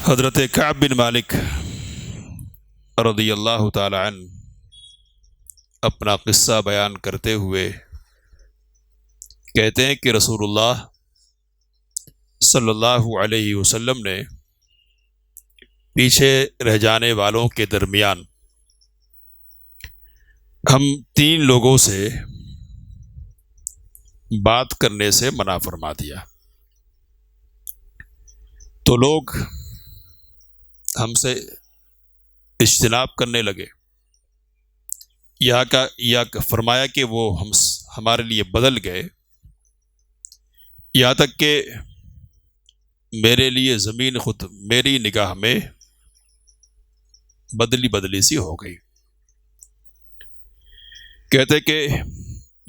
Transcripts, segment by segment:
حضرت کعب بن مالک رضی اللہ تعالی عنہ اپنا قصہ بیان کرتے ہوئے کہتے ہیں کہ رسول اللہ صلی اللہ علیہ وسلم نے پیچھے رہ جانے والوں کے درمیان ہم 3 لوگوں سے بات کرنے سے منع فرما دیا، تو لوگ ہم سے اجتناب کرنے لگے، یا فرمایا کہ وہ ہمارے لیے بدل گئے، یہاں تک کہ میرے لیے زمین خود میری نگاہ میں بدلی سی ہو گئی۔ کہتے کہ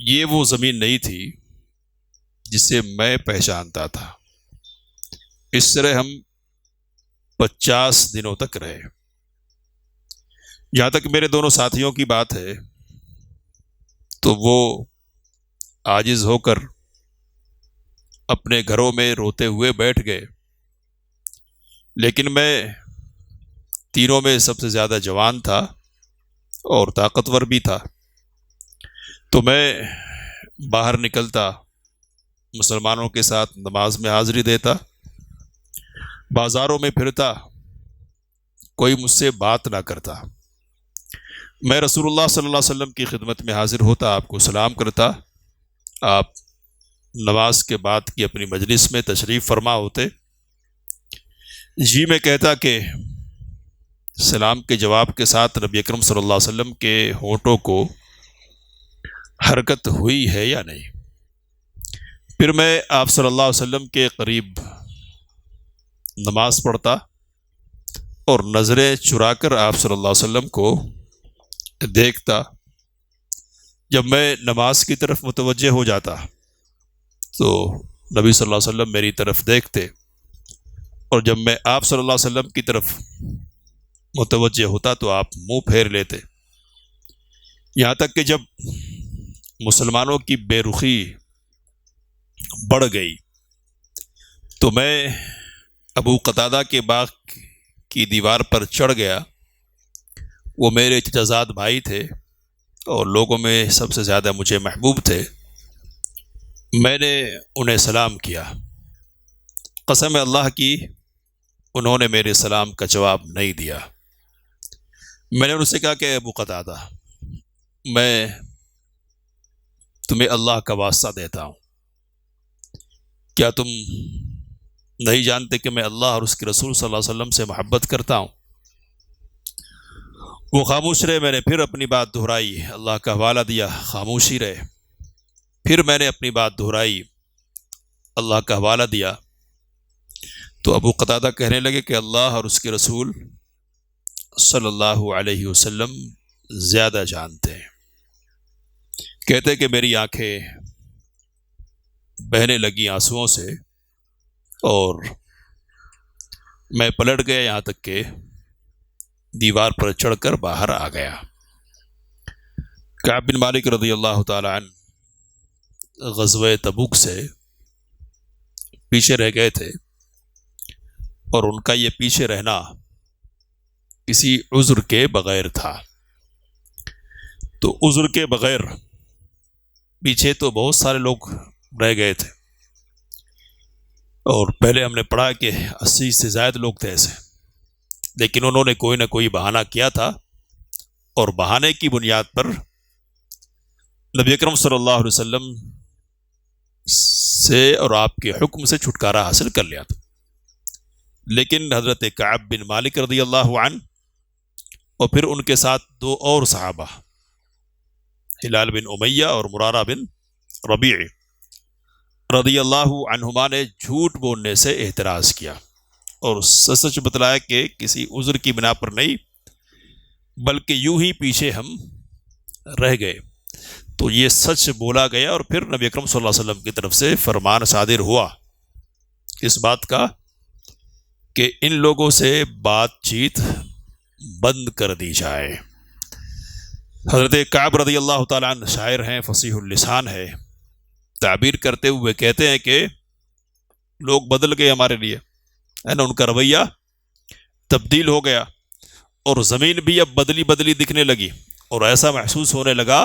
یہ وہ زمین نہیں تھی جسے میں پہچانتا تھا۔ اس طرح ہم 50 دنوں تک رہے، یہاں تک میرے دونوں ساتھیوں کی بات ہے تو وہ عاجز ہو کر اپنے گھروں میں روتے ہوئے بیٹھ گئے، لیکن میں تینوں میں سب سے زیادہ جوان تھا اور طاقتور بھی تھا، تو میں باہر نکلتا، مسلمانوں کے ساتھ نماز میں حاضری دیتا، بازاروں میں پھرتا، کوئی مجھ سے بات نہ کرتا، میں رسول اللہ صلی اللہ علیہ وسلم کی خدمت میں حاضر ہوتا، آپ کو سلام کرتا، آپ نماز کے بعد کی اپنی مجلس میں تشریف فرما ہوتے، جی میں کہتا کہ سلام کے جواب کے ساتھ نبی اکرم صلی اللہ علیہ وسلم کے ہونٹوں کو حرکت ہوئی ہے یا نہیں، پھر میں آپ صلی اللہ علیہ وسلم کے قریب نماز پڑھتا اور نظریں چرا کر آپ صلی اللہ علیہ وسلم کو دیکھتا، جب میں نماز کی طرف متوجہ ہو جاتا تو نبی صلی اللہ علیہ وسلم میری طرف دیکھتے، اور جب میں آپ صلی اللہ علیہ وسلم کی طرف متوجہ ہوتا تو آپ منہ پھیر لیتے، یہاں تک کہ جب مسلمانوں کی بے رخی بڑھ گئی تو میں ابو قتادہ کے باغ کی دیوار پر چڑھ گیا، وہ میرے چچا زاد بھائی تھے اور لوگوں میں سب سے زیادہ مجھے محبوب تھے، میں نے انہیں سلام کیا، قسم اللہ کی انہوں نے میرے سلام کا جواب نہیں دیا، میں نے ان سے کہا کہ ابو قتادہ، میں تمہیں اللہ کا واسطہ دیتا ہوں، کیا تم نہیں جانتے کہ میں اللہ اور اس کے رسول صلی اللہ علیہ وسلم سے محبت کرتا ہوں؟ وہ خاموش رہے، میں نے پھر اپنی بات دہرائی، اللہ کا حوالہ دیا، خاموش ہی رہے، پھر میں نے اپنی بات دہرائی، اللہ کا حوالہ دیا، تو ابو قتادہ کہنے لگے کہ اللہ اور اس کے رسول صلی اللہ علیہ وسلم زیادہ جانتے ہیں۔ کہتے کہ میری آنکھیں بہنے لگی آنسوؤں سے اور میں پلٹ گیا، یہاں تک کہ دیوار پر چڑھ کر باہر آ گیا۔ کعب بن مالک رضی اللہ تعالی عنہ غزوہ تبوک سے پیچھے رہ گئے تھے، اور ان کا یہ پیچھے رہنا کسی عذر کے بغیر تھا، تو عذر کے بغیر پیچھے تو بہت سارے لوگ رہ گئے تھے، اور پہلے ہم نے پڑھا کہ 80 سے زائد لوگ تھے ایسے، لیکن انہوں نے کوئی نہ کوئی بہانہ کیا تھا، اور بہانے کی بنیاد پر نبی اکرم صلی اللہ علیہ وسلم سے اور آپ کے حکم سے چھٹکارا حاصل کر لیا تھا۔ لیکن حضرت کعب بن مالک رضی اللہ عنہ اور پھر ان کے ساتھ 2 اور صحابہ، ہلال بن امیہ اور مرارہ بن ربیع رضی اللہ عنہما نے جھوٹ بولنے سے احتراز کیا اور سچ بتلایا کہ کسی عذر کی بنا پر نہیں، بلکہ یوں ہی پیچھے ہم رہ گئے، تو یہ سچ بولا گیا، اور پھر نبی اکرم صلی اللہ علیہ وسلم کی طرف سے فرمان صادر ہوا اس بات کا کہ ان لوگوں سے بات چیت بند کر دی جائے۔ حضرت کعب رضی اللہ تعالیٰ عنہ شاعر ہیں، فصیح اللسان ہے، تعبیر کرتے ہوئے کہتے ہیں کہ لوگ بدل گئے ہمارے لیے، ہے نا، ان کا رویہ تبدیل ہو گیا اور زمین بھی اب بدلی بدلی دکھنے لگی، اور ایسا محسوس ہونے لگا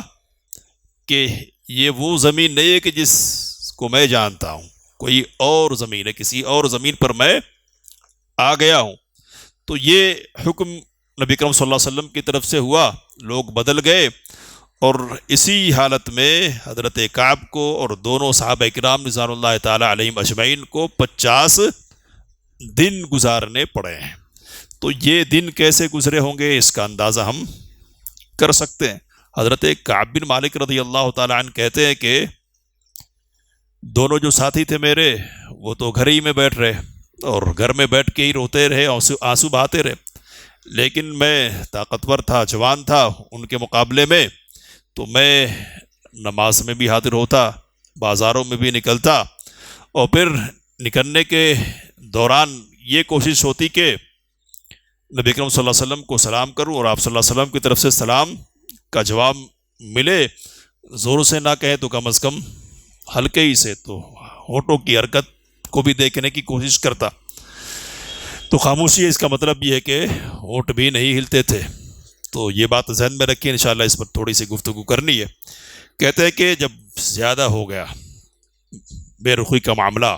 کہ یہ وہ زمین نہیں ہے کہ جس کو میں جانتا ہوں، کوئی اور زمین ہے، کسی اور زمین پر میں آ گیا ہوں۔ تو یہ حکم نبی کرم صلی اللہ علیہ وسلم کی طرف سے ہوا، لوگ بدل گئے، اور اسی حالت میں حضرت کعب کو اور دونوں صحابہ کرام رضوان اللہ تعالی علیہم اجمعین کو 50 دن گزارنے پڑے ہیں۔ تو یہ دن کیسے گزرے ہوں گے اس کا اندازہ ہم کر سکتے ہیں۔ حضرت کعب بن مالک رضی اللہ تعالی عنہ کہتے ہیں کہ دونوں جو ساتھی تھے میرے، وہ تو گھر ہی میں بیٹھ رہے اور گھر میں بیٹھ کے ہی روتے رہے، آنسو بہاتے رہے، لیکن میں طاقتور تھا، جوان تھا ان کے مقابلے میں، تو میں نماز میں بھی حاضر ہوتا، بازاروں میں بھی نکلتا، اور پھر نکلنے کے دوران یہ کوشش ہوتی کہ نبی کرم صلی اللہ علیہ وسلم کو سلام کروں، اور آپ صلی اللہ علیہ وسلم کی طرف سے سلام کا جواب ملے، زور سے نہ کہیں تو کم از کم ہلکے ہی سے، تو ہونٹوں کی حرکت کو بھی دیکھنے کی کوشش کرتا۔ تو خاموشی ہے، اس کا مطلب یہ ہے کہ ہونٹ بھی نہیں ہلتے تھے۔ تو یہ بات ذہن میں رکھیں، انشاءاللہ اس پر تھوڑی سی گفتگو کرنی ہے۔ کہتے ہیں کہ جب زیادہ ہو گیا بے رخی کا معاملہ،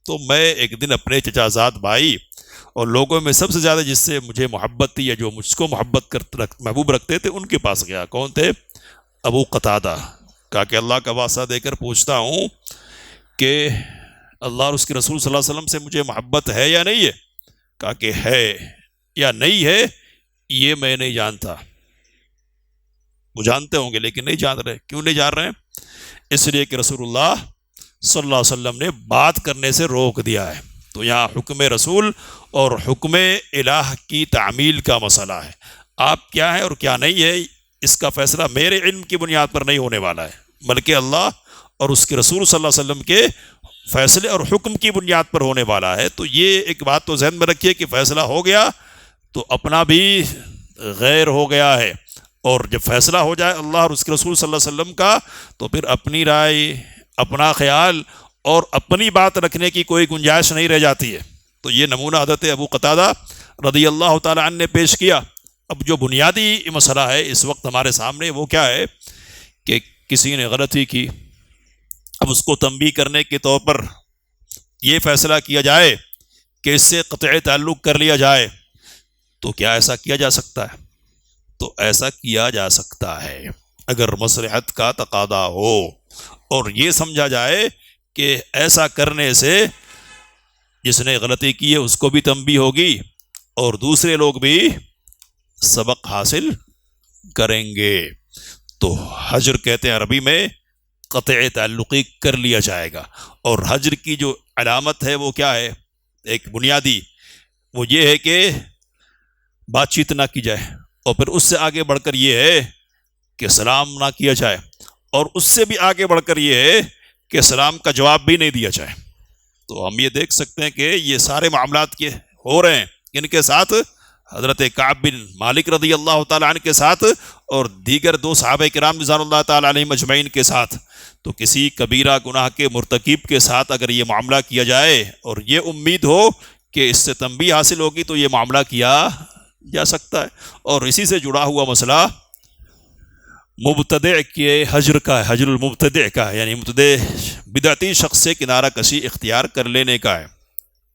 تو میں ایک دن اپنے چچا زاد بھائی اور لوگوں میں سب سے زیادہ جس سے مجھے محبت تھی یا جو مجھ کو محبوب رکھتے تھے ان کے پاس گیا۔ کون تھے؟ ابو قتادہ۔ کہا کہ اللہ کا واسطہ دے کر پوچھتا ہوں کہ اللہ اور اس کے رسول صلی اللہ علیہ وسلم سے مجھے محبت ہے یا نہیں ہے؟ کہا کہ ہے یا نہیں ہے یہ میں نہیں جانتا۔ وہ جانتے ہوں گے لیکن نہیں جان رہے۔ کیوں نہیں جان رہے؟ اس لیے کہ رسول اللہ صلی اللہ علیہ وسلم نے بات کرنے سے روک دیا ہے۔ تو یہاں حکم رسول اور حکم الہ کی تعمیل کا مسئلہ ہے۔ آپ کیا ہے اور کیا نہیں ہے، اس کا فیصلہ میرے علم کی بنیاد پر نہیں ہونے والا ہے، بلکہ اللہ اور اس کے رسول صلی اللہ علیہ وسلم کے فیصلے اور حکم کی بنیاد پر ہونے والا ہے۔ تو یہ ایک بات تو ذہن میں رکھیے کہ فیصلہ ہو گیا تو اپنا بھی غیر ہو گیا ہے، اور جب فیصلہ ہو جائے اللہ اور اس کے رسول صلی اللہ علیہ وسلم کا، تو پھر اپنی رائے، اپنا خیال اور اپنی بات رکھنے کی کوئی گنجائش نہیں رہ جاتی ہے۔ تو یہ نمونہ حضرت ابو قتادہ رضی اللہ تعالی عنہ نے پیش کیا۔ اب جو بنیادی مسئلہ ہے اس وقت ہمارے سامنے وہ کیا ہے کہ کسی نے غلطی کی، اب اس کو تنبیہ کرنے کے طور پر یہ فیصلہ کیا جائے کہ اس سے قطع تعلق کر لیا جائے، تو کیا ایسا کیا جا سکتا ہے؟ تو ایسا کیا جا سکتا ہے اگر مصلحت کا تقاضا ہو اور یہ سمجھا جائے کہ ایسا کرنے سے جس نے غلطی کی ہے اس کو بھی تنبیہ ہوگی اور دوسرے لوگ بھی سبق حاصل کریں گے۔ تو حجر کہتے ہیں عربی میں قطع تعلقی کر لیا جائے گا، اور حجر کی جو علامت ہے وہ کیا ہے؟ ایک بنیادی وہ یہ ہے کہ بات چیت نہ کی جائے، اور پھر اس سے آگے بڑھ کر یہ ہے کہ سلام نہ کیا جائے، اور اس سے بھی آگے بڑھ کر یہ ہے کہ سلام کا جواب بھی نہیں دیا جائے۔ تو ہم یہ دیکھ سکتے ہیں کہ یہ سارے معاملات کے ہو رہے ہیں ان کے ساتھ، حضرت کعب بن مالک رضی اللہ تعالی عنہ کے ساتھ اور دیگر دو صحابہ کرام رضوان اللہ تعالی علیہم اجمعین کے ساتھ۔ تو کسی کبیرہ گناہ کے مرتکب کے ساتھ اگر یہ معاملہ کیا جائے اور یہ امید ہو کہ اس سے تنبیہ حاصل ہوگی تو یہ معاملہ کیا جا سکتا ہے۔ اور اسی سے جڑا ہوا مسئلہ مبتدع کے حجر کا ہے، حجر المبتدع کا ہے، یعنی مبتدع بدعتی شخص سے کنارہ کشی اختیار کر لینے کا ہے۔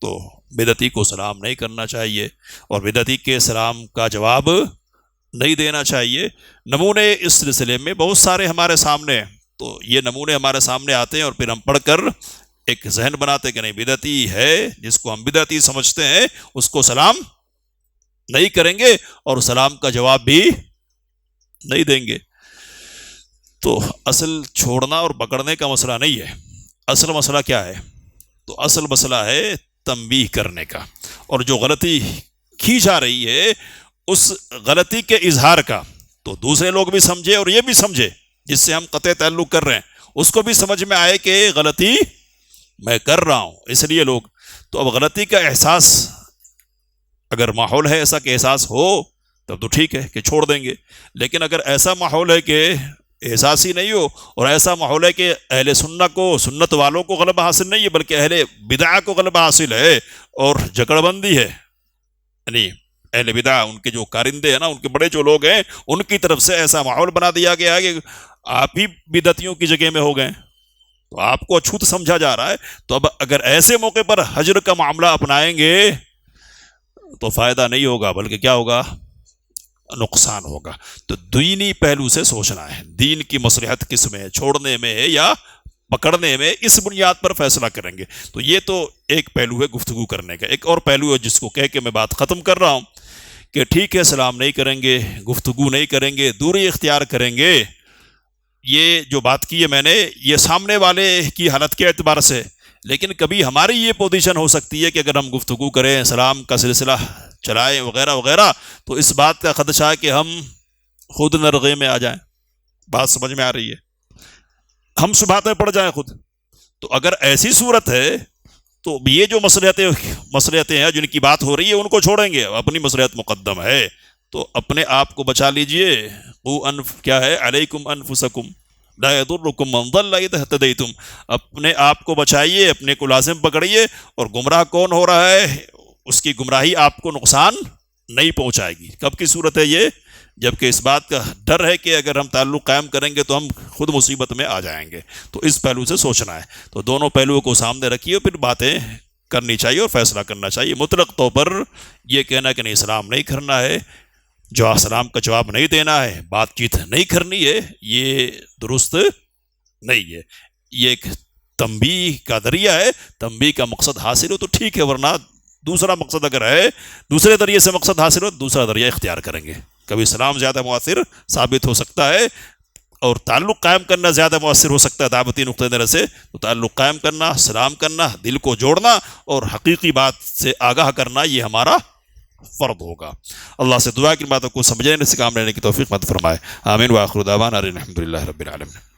تو بدعتی کو سلام نہیں کرنا چاہیے اور بدعتی کے سلام کا جواب نہیں دینا چاہیے۔ نمونے اس سلسلے میں بہت سارے ہمارے سامنے ہیں، تو یہ نمونے ہمارے سامنے آتے ہیں اور پھر ہم پڑھ کر ایک ذہن بناتے کہ نہیں بدعتی ہے، جس کو ہم بدعتی سمجھتے ہیں اس کو سلام نہیں کریں گے اور سلام کا جواب بھی نہیں دیں گے۔ تو اصل چھوڑنا اور پکڑنے کا مسئلہ نہیں ہے، اصل مسئلہ کیا ہے؟ تو اصل مسئلہ ہے تنبیہ کرنے کا، اور جو غلطی کی جا رہی ہے اس غلطی کے اظہار کا، تو دوسرے لوگ بھی سمجھے اور یہ بھی سمجھے جس سے ہم قطع تعلق کر رہے ہیں، اس کو بھی سمجھ میں آئے کہ غلطی میں کر رہا ہوں، اس لیے لوگ تو اب غلطی کا احساس اگر ماحول ہے ایسا کہ احساس ہو تب تو ٹھیک ہے کہ چھوڑ دیں گے، لیکن اگر ایسا ماحول ہے کہ احساس ہی نہیں ہو اور ایسا ماحول ہے کہ اہل سنت کو، سنت والوں کو غلبہ حاصل نہیں ہے بلکہ اہل بدعہ کو غلبہ حاصل ہے اور جکڑ بندی ہے، یعنی اہل بدع ان کے جو کارندے ہیں نا، ان کے بڑے جو لوگ ہیں، ان کی طرف سے ایسا ماحول بنا دیا گیا ہے کہ آپ ہی بدعتیوں کی جگہ میں ہو گئے، تو آپ کو اچھوت سمجھا جا رہا ہے۔ تو اب اگر ایسے موقع پر حجر کا معاملہ اپنائیں گے تو فائدہ نہیں ہوگا، بلکہ کیا ہوگا؟ نقصان ہوگا۔ تو دینی پہلو سے سوچنا ہے، دین کی مصلحت کس میں ہے، چھوڑنے میں ہے یا پکڑنے میں، اس بنیاد پر فیصلہ کریں گے۔ تو یہ تو ایک پہلو ہے گفتگو کرنے کا۔ ایک اور پہلو ہے جس کو کہہ کے میں بات ختم کر رہا ہوں کہ ٹھیک ہے سلام نہیں کریں گے، گفتگو نہیں کریں گے، دوری اختیار کریں گے، یہ جو بات کی ہے میں نے، یہ سامنے والے کی حالت کے اعتبار سے، لیکن کبھی ہماری یہ پوزیشن ہو سکتی ہے کہ اگر ہم گفتگو کریں، سلام کا سلسلہ چلائیں وغیرہ وغیرہ، تو اس بات کا خدشہ ہے کہ ہم خود نرغے میں آ جائیں۔ بات سمجھ میں آ رہی ہے؟ ہم شبہات میں پڑ جائیں خود۔ تو اگر ایسی صورت ہے تو یہ جو مصلحتیں ہیں جن کی بات ہو رہی ہے ان کو چھوڑیں گے، اپنی مصلحت مقدم ہے، تو اپنے آپ کو بچا لیجئے۔ کیا ہے؟ علیکم انفسکم لا یضرکم من ضل اذا اهتدیتم، اپنے آپ کو بچائیے، اپنے کو لازم پکڑیے، اور گمراہ کون ہو رہا ہے اس کی گمراہی آپ کو نقصان نہیں پہنچائے گی۔ کب کی صورت ہے یہ؟ جبکہ اس بات کا ڈر ہے کہ اگر ہم تعلق قائم کریں گے تو ہم خود مصیبت میں آ جائیں گے۔ تو اس پہلو سے سوچنا ہے۔ تو دونوں پہلوؤں کو سامنے رکھیے، پھر باتیں کرنی چاہیے اور فیصلہ کرنا چاہیے۔ مطلق طور پر یہ کہنا کہ نہیں سلام نہیں کرنا ہے، جو سلام کا جواب نہیں دینا ہے، بات چیت نہیں کرنی ہے، یہ درست نہیں ہے۔ یہ ایک تنبیہ کا ذریعہ ہے، تنبیہ کا مقصد حاصل ہو تو ٹھیک ہے، ورنہ دوسرا مقصد اگر ہے، دوسرے ذریعے سے مقصد حاصل ہو، دوسرا ذریعہ اختیار کریں گے۔ کبھی سلام زیادہ مؤثر ثابت ہو سکتا ہے اور تعلق قائم کرنا زیادہ مؤثر ہو سکتا ہے دعوتی نقطۂ نظر سے، تو تعلق قائم کرنا، سلام کرنا، دل کو جوڑنا اور حقیقی بات سے آگاہ کرنا، یہ ہمارا فرض ہوگا۔ اللہ سے دعا کی باتوں کو سمجھنے سے کام لینے کی توفیق مت فرمائے۔ آمین۔ وآخر دعوانا الحمد للہ رب العالمین۔